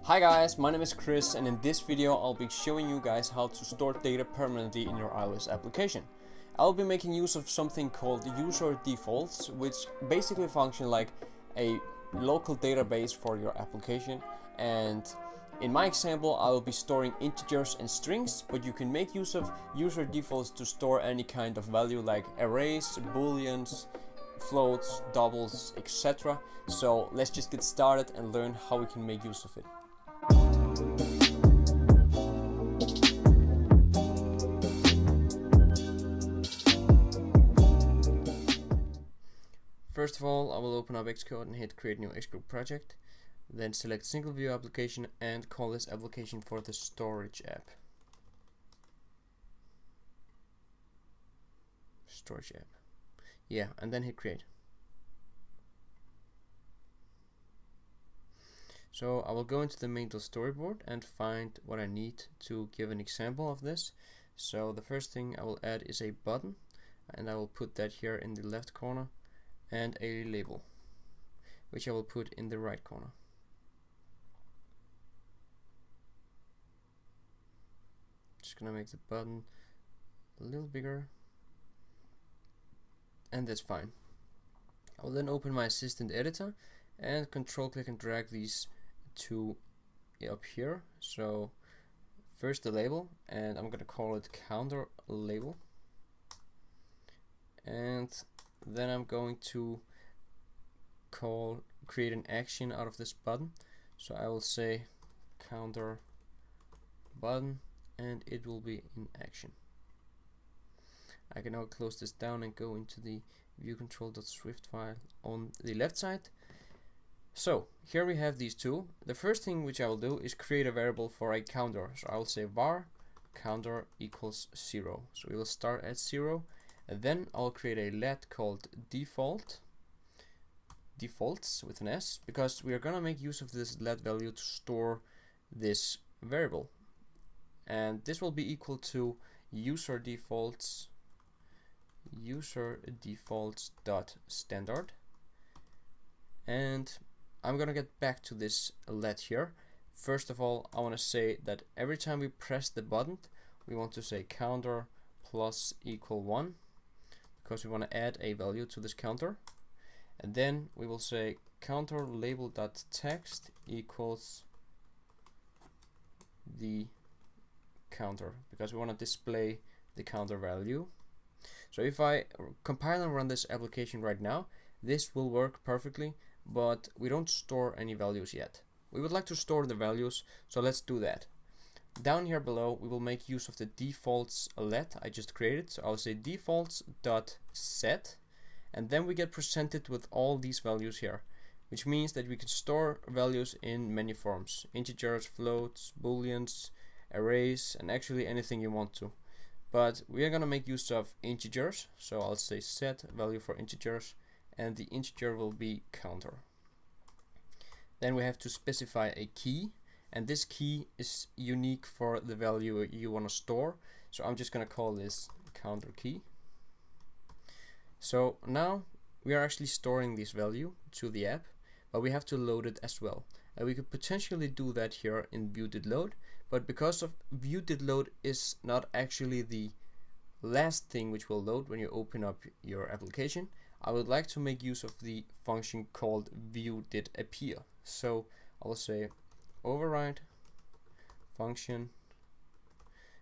Hi guys, my name is Chris, and in this video I'll be showing you guys how to store data permanently in your iOS application. I'll be making use of something called UserDefaults, which basically function like a local database for your application. And in my example I will be storing integers and strings, but you can make use of UserDefaults to store any kind of value like arrays, booleans, floats, doubles, etc. So let's just get started and learn how we can make use of it. First of all, I will open up xCode and hit create new xCode project. Then select single view application and call this application for the storage app. Storage app. Yeah, and then hit create. So I will go into the main storyboard and find what I need to give an example of this. So the first thing I will add is a button, and I will put that here in the left corner, and a label, which I will put in the right corner. Just gonna make the button a little bigger, and that's fine. I will then open my assistant editor and control click and drag these to up here. So first the label, and I'm gonna call it counter label, and then I'm going to create an action out of this button. So I will say counter button, and it will be in action. I can now close this down and go into the viewcontrol.swift file on the left side. So here we have these two. The first thing which I will do is create a variable for a counter. So I will say var counter equals 0. So we will start at 0, and then I'll create a let called defaults with an S, because we are gonna make use of this let value to store this variable, and this will be equal to userdefaults.standard. And I'm gonna get back to this let here. First of all, I want to say that every time we press the button, we want to say counter plus equal 1, because we want to add a value to this counter. And then we will say counter label.text equals the counter, because we want to display the counter value. So if I compile and run this application right now, this will work perfectly, but we don't store any values yet. We would like to store the values, so let's do that. Down here below, we will make use of the defaults let I just created. So I'll say defaults.set, and then we get presented with all these values here, which means that we can store values in many forms: integers, floats, booleans, arrays, and actually anything you want to. But we are going to make use of integers, so I'll say set value for integers, and the integer will be counter. Then we have to specify a key, and this key is unique for the value you want to store. So I'm just going to call this counter key. So now we are actually storing this value to the app, but we have to load it as well. And we could potentially do that here in view.didLoad, but because of view.didLoad is not actually the last thing which will load when you open up your application, I would like to make use of the function called view.didAppear. So I'll say override function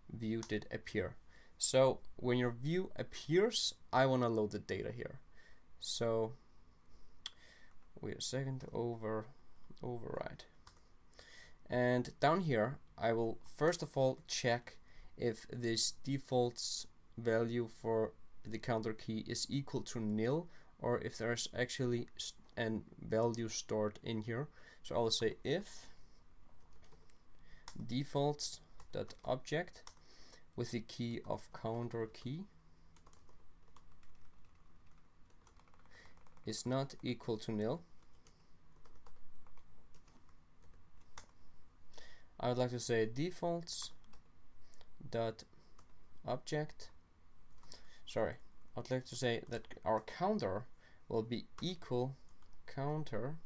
view.didAppear. So when your view appears, I want to load the data here. So wait a second, override. And down here, I will first of all check if this defaults value for the counter key is equal to nil, or if there's actually a value stored in here. So I'll say if defaults.object with the key of counter key is not equal to nil, I would like to say defaults.object. Sorry, I'd like to say that our counter will be equal counter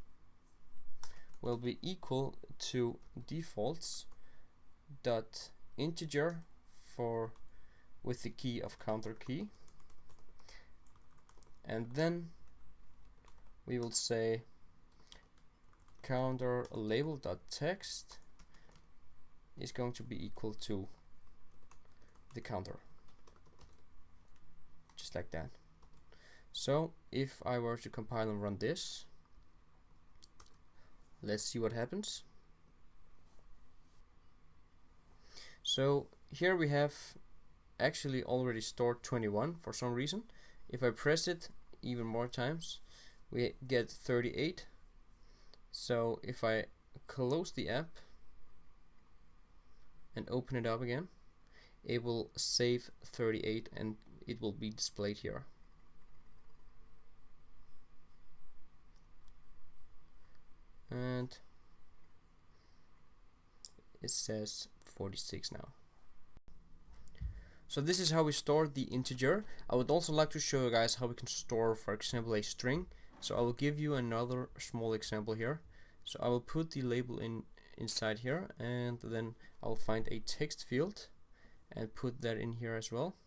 will be equal to defaults dot integer for with the key of counter key, and then we will say counter label dot text is going to be equal to the counter, just like that. So if I were to compile and run this, let's see what happens. So here we have actually already stored 21 for some reason. If I press it even more times, we get 38. So if I close the app and open it up again, it will save 38 and it will be displayed here. And it says 46 now. So this is how we store the integer. I would also like to show you guys how we can store, for example, a string. So I will give you another small example here. So I will put the label inside here, and then I'll find a text field and put that in here as well,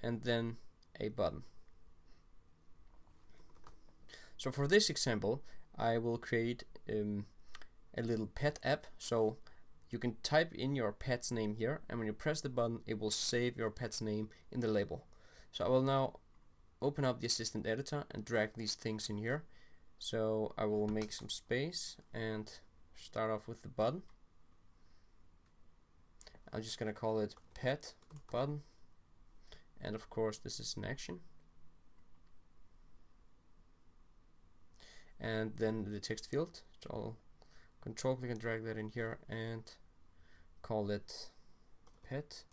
and then a button. So for this example, I will create a little pet app. So you can type in your pet's name here, and when you press the button, it will save your pet's name in the label. So I will now open up the assistant editor and drag these things in here. So I will make some space and start off with the button. I'm just gonna call it pet button, and of course this is an action. And then the text field, so I'll control click and drag that in here and call it pet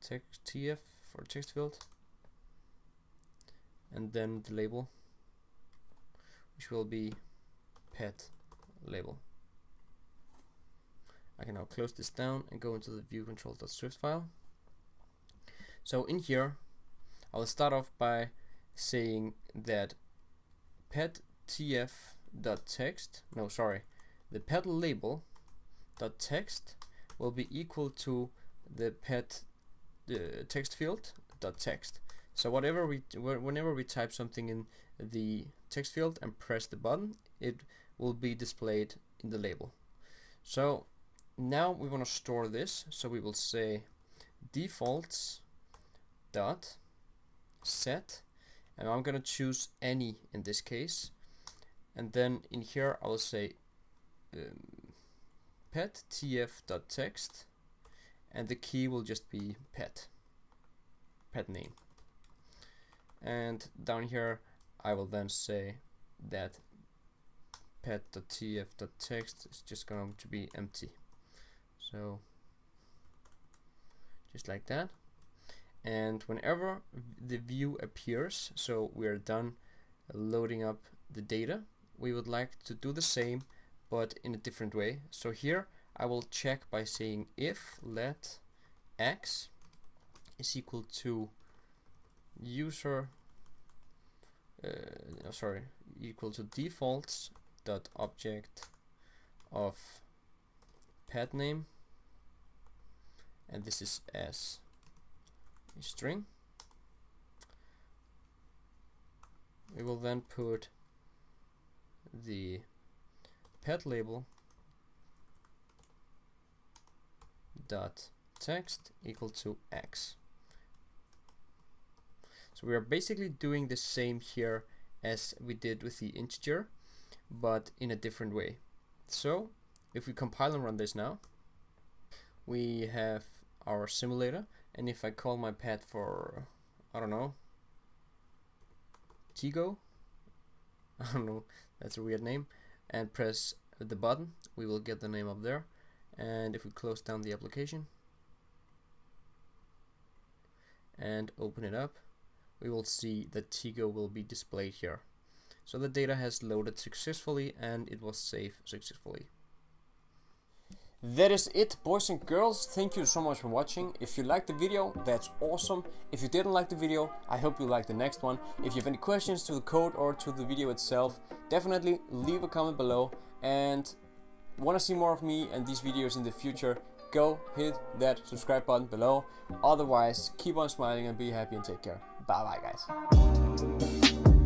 text tf for text field, and then the label, which will be pet label. I can now close this down and go into the view control.swift file. So in here I will start off by saying that pet tf.text, no sorry, the pet label dot text will be equal to the pet text field dot text. So whenever we type something in the text field and press the button, it will be displayed in the label. So now we want to store this, so we will say defaults dot set, and I'm going to choose any in this case, and then in here I will say pet tf.text, and the key will just be pet name. And down here I will then say that pet.tf.text is just going to be empty. So just like that. And whenever the view appears, so we are done loading up the data, we would like to do the same but in a different way. So here I will check by saying if let x is equal to equal to defaults dot object of pet name, and this is as a string. We will then put the pet label dot text equal to x. So we are basically doing the same here as we did with the integer, but in a different way. So if we compile and run this now, we have our simulator, and if I call my pet for, I don't know, Tigo, I don't know, that's a weird name, and press the button, we will get the name up there. And if we close down the application and open it up, we will see that Tigo will be displayed here. So the data has loaded successfully and it was saved successfully. That is it, boys and girls. Thank you so much for watching. If you liked the video, that's awesome. If you didn't like the video, I hope you like the next one. If you have any questions to the code or to the video itself, definitely leave a comment below. And want to see more of me and these videos in the future, go hit that subscribe button below. Otherwise, keep on smiling and be happy and take care. Bye bye, guys.